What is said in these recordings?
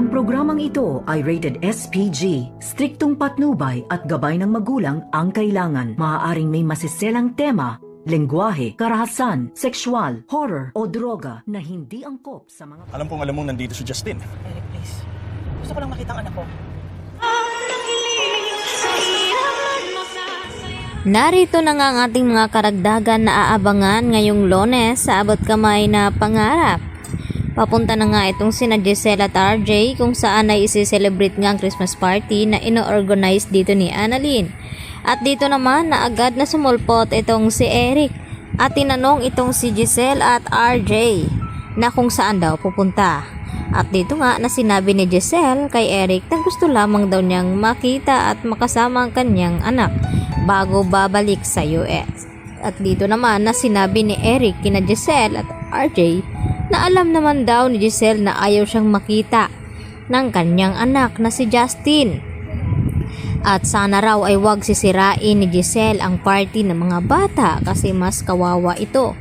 Ang programang ito ay rated SPG. Striktong patnubay at gabay ng magulang ang kailangan. Maaaring may masiselang tema, lengguwahe, karahasan, sexual, horror o droga na hindi angkop sa mga... Alam mong nandito si Justin. Eric, please. Gusto ko lang makita ang anak ko. Narito na nga ang ating mga karagdagan na aabangan ngayong Lunes sa abot kamay na pangarap. Papunta na nga itong sina Giselle at RJ kung saan ay isi-celebrate nga ang Christmas party na ino-organize dito ni Annalyn. At dito naman na agad na sumulpot itong si Eric at tinanong itong si Giselle at RJ na kung saan daw pupunta. At dito nga na sinabi ni Giselle kay Eric na gusto lamang daw niyang makita at makasama ang kanyang anak bago babalik sa US. At dito naman na sinabi ni Eric kina Giselle at RJ na alam naman daw ni Giselle na ayaw siyang makita ng kanyang anak na si Justin. At sana raw ay wag sisirain ni Giselle ang party ng mga bata kasi mas kawawa ito.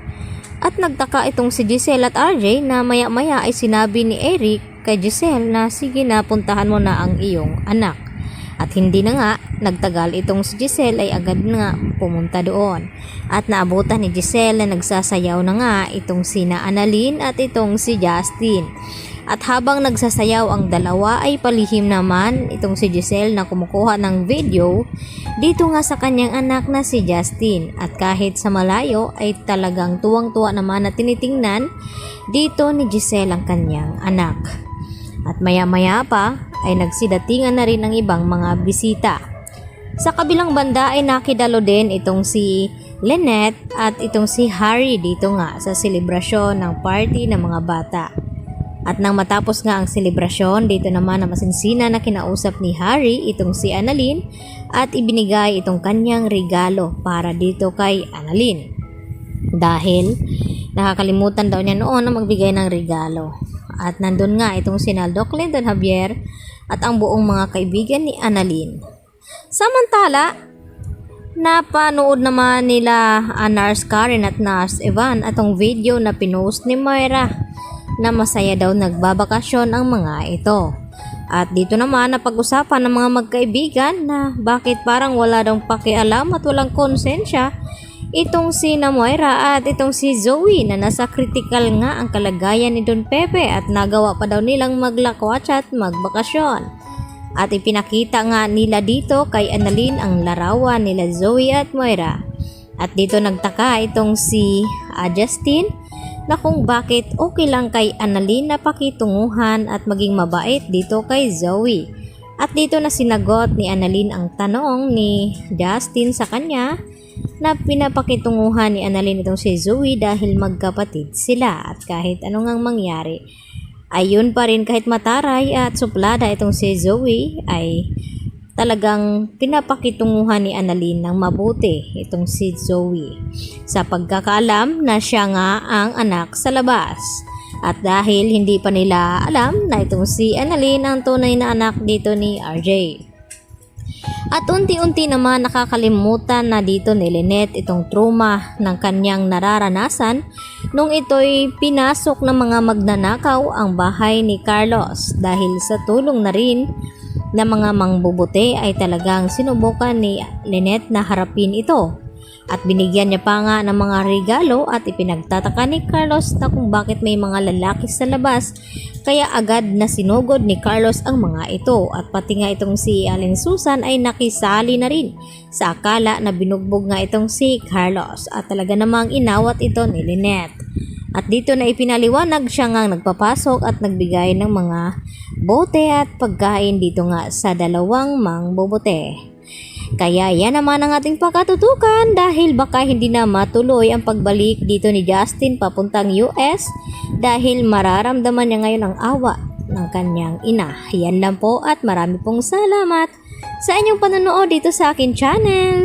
At nagtaka itong si Giselle at RJ na maya-maya ay sinabi ni Eric kay Giselle na sige na puntahan mo na ang iyong anak. At hindi na nga, nagtagal itong si Giselle ay agad nga pumunta doon. At naabutan ni Giselle na nagsasayaw na nga itong sina Annalyn at itong si Justin. At habang nagsasayaw ang dalawa ay palihim naman itong si Giselle na kumukuha ng video dito nga sa kanyang anak na si Justin. At kahit sa malayo ay talagang tuwang-tuwa naman na tinitingnan dito ni Giselle ang kanyang anak. At maya-maya pa ay nagsidatingan na rin ang ibang mga bisita. Sa kabilang banda ay nakidalo din itong si Lynette at itong si Harry dito nga sa selebrasyon ng party ng mga bata. At nang matapos nga ang selebrasyon, dito naman na masinsina na kinausap ni Harry itong si Annalyn at ibinigay itong kanyang regalo para dito kay Annalyn. Dahil nakakalimutan daw niya noon na magbigay ng regalo. At nandun nga itong si Doc Clinton Javier at ang buong mga kaibigan ni Annalyn. Samantala, napanood naman nila Nurse Karen at Nurse Evan atong video na pinost ni Moira na masaya daw nagbabakasyon ang mga ito. At dito naman napag-usapan ng mga magkaibigan na bakit parang wala daw pakialam at walang konsensya itong si Moira at itong si Zoe na nasa critical nga ang kalagayan ni Don Pepe at nagawa pa daw nilang maglakwats at magbakasyon. At ipinakita nga nila dito kay Annalyn ang larawan nila Zoe at Moira. At dito nagtaka itong si Justin na kung bakit okay lang kay Annalyn na pakitunguhan at maging mabait dito kay Zoe. At dito na sinagot ni Annalyn ang tanong ni Justin sa kanya na pinapakitunguhan ni Annalyn itong si Zoe dahil magkapatid sila at kahit anong ang mangyari ayun pa rin kahit mataray at suplada itong si Zoe ay talagang pinapakitunguhan ni Annalyn ng mabuti itong si Zoe sa pagkakaalam na siya nga ang anak sa labas. At dahil hindi pa nila alam na itong si Annalyn ang tunay na anak dito ni RJ. At unti-unti naman nakakalimutan na dito ni Lynette itong trauma ng kanyang nararanasan nung ito'y pinasok ng mga magnanakaw ang bahay ni Carlos dahil sa tulong na rin ng mga mangbubuti ay talagang sinubukan ni Lynette na harapin ito. At binigyan niya pa nga ng mga regalo at ipinagtataka ni Carlos na kung bakit may mga lalaki sa labas kaya agad na sinugod ni Carlos ang mga ito at pati nga itong si Aling Susan ay nakisali na rin sa akala na binugbog nga itong si Carlos at talaga namang inawat ito ni Lynette. At dito na ipinaliwanag siya nga nagpapasok at nagbigay ng mga bote at pagkain dito nga sa dalawang mangbubuti. Kaya yan naman ang ating pagkatutukan dahil baka hindi na matuloy ang pagbalik dito ni Justin papuntang US dahil mararamdaman niya ngayon ang awa ng kanyang ina. Yan lang po at marami pong salamat sa inyong panonood dito sa akin channel.